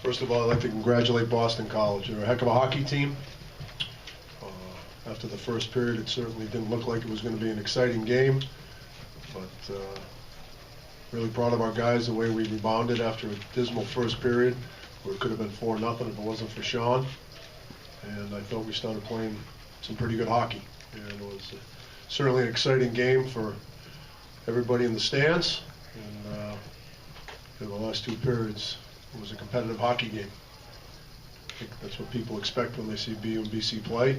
First of all, I'd like to congratulate Boston College. They're a heck of a hockey team. After the first period, it certainly didn't look like it was going to be an exciting game, but really proud of our guys, the way we rebounded after a dismal first period, where it could have been 4-0 if it wasn't for Sean. And I thought we started playing some pretty good hockey. And it was certainly an exciting game for everybody in the stands. And in the last two periods, it was a competitive hockey game. I think that's what people expect when they see BU and BC play.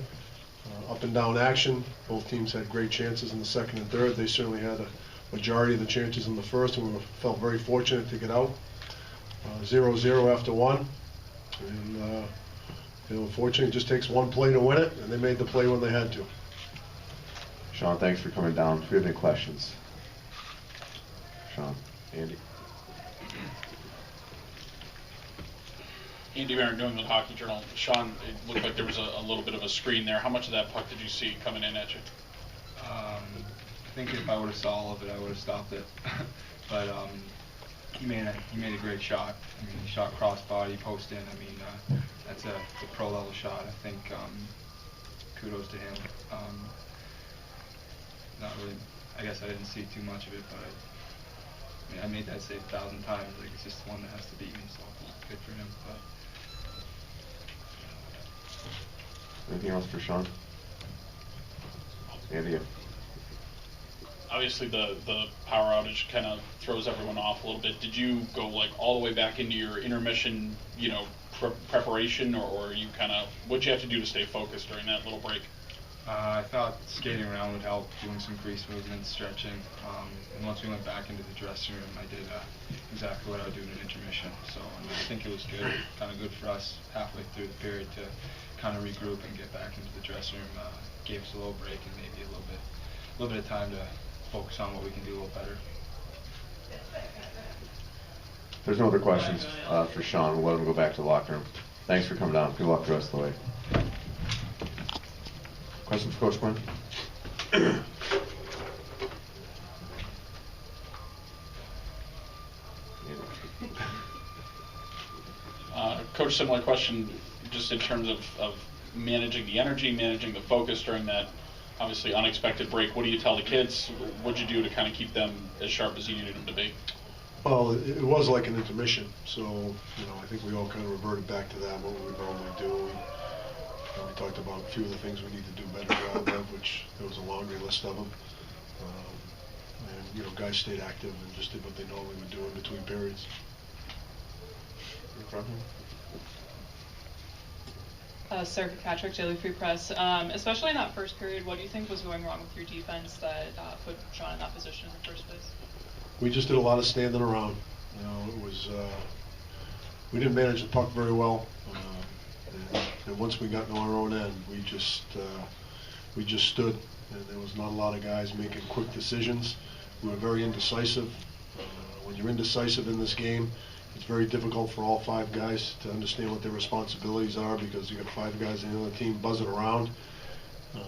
Up and down action. Both teams had great chances in the second and third. They certainly had a majority of the chances in the first, and we felt very fortunate to get out 0-0 after one. And unfortunately, it just takes one play to win it, and they made the play when they had to. Sean, thanks for coming down. Do we have any questions? Sean, Andy. Andy Barron, New England Hockey Journal. Sean, it looked like there was a little bit of a screen there. How much of that puck did you see coming in at you? I think if I would have saw all of it, I would have stopped it. But he made a great shot. I mean, he shot crossbody, post in. I mean, that's a pro level shot. I think kudos to him. Not really. I guess I didn't see too much of it, but I mean, I made that save 1,000 times. Like, it's just the one that has to beat me, so good for him. But anything else for Sean? Andy. Obviously, the power outage kind of throws everyone off a little bit. Did you go like all the way back into your intermission, preparation, or you kind of what'd you have to do to stay focused during that little break? I thought skating around would help, doing some crease movements, stretching. And once we went back into the dressing room, I did exactly what I would do in an intermission. So I think it was good, kind of good for us halfway through the period to kind of regroup and get back into the dressing room. Gave us a little break and maybe a little bit of time to focus on what we can do a little better. If there's no other questions for Sean, we'll let him go back to the locker room. Thanks for coming down. Good luck the rest of the way. Questions for Coach Quinn? Coach, similar question, just in terms of managing the energy, managing the focus during that obviously unexpected break. What do you tell the kids? What'd you do to kind of keep them as sharp as you needed them to be? Well, it was like an intermission, so I think we all kind of reverted back to that, what we would normally do. We talked about a few of the things we need to do better job of, which there was a laundry list of them. And guys stayed active and just did what they normally would do in between periods. Sarah Fitzpatrick, Daily Free Press. Especially in that first period, what do you think was going wrong with your defense that put Sean in that position in the first place? We just did a lot of standing around. It was we didn't manage the puck very well, and once we got into our own end, we just stood, and there was not a lot of guys making quick decisions. We were very indecisive. When you're indecisive in this game, it's very difficult for all five guys to understand what their responsibilities are, because you got five guys in the other team buzzing around. And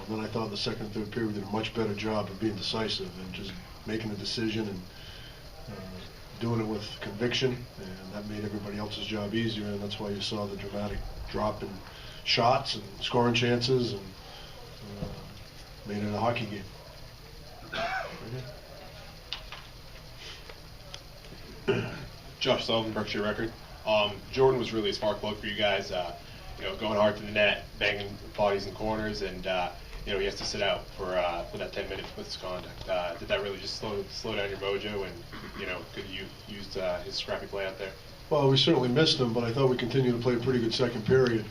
then I thought in the second and third period we did a much better job of being decisive and just making a decision and doing it with conviction, and that made everybody else's job easier, and that's why you saw the dramatic drop in shots and scoring chances, and made it a hockey game. Josh Sullivan, Berkshire Record. Jordan was really a spark plug for you guys, going hard to the net, banging bodies in corners, and he has to sit out for that 10 minutes misconduct. Did that really just slow down your mojo, and could you used his scrappy play out there? Well, we certainly missed him, but I thought we continued to play a pretty good second period.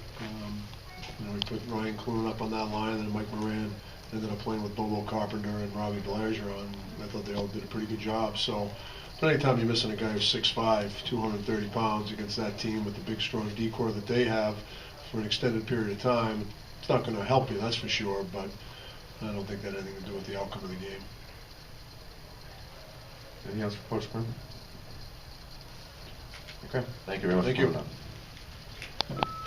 We put Ryan Clune up on that line, and then Mike Moran ended up playing with Bobo Carpenter and Robbie Bergeron. I thought they all did a pretty good job. So anytime you're missing a guy who's 6'5", 230 pounds against that team with the big, strong D-core that they have for an extended period of time, it's not going to help you, that's for sure, but I don't think that had anything to do with the outcome of the game. Anything else for Coach Quinn? Okay, thank you very much. Thank for you. coming on.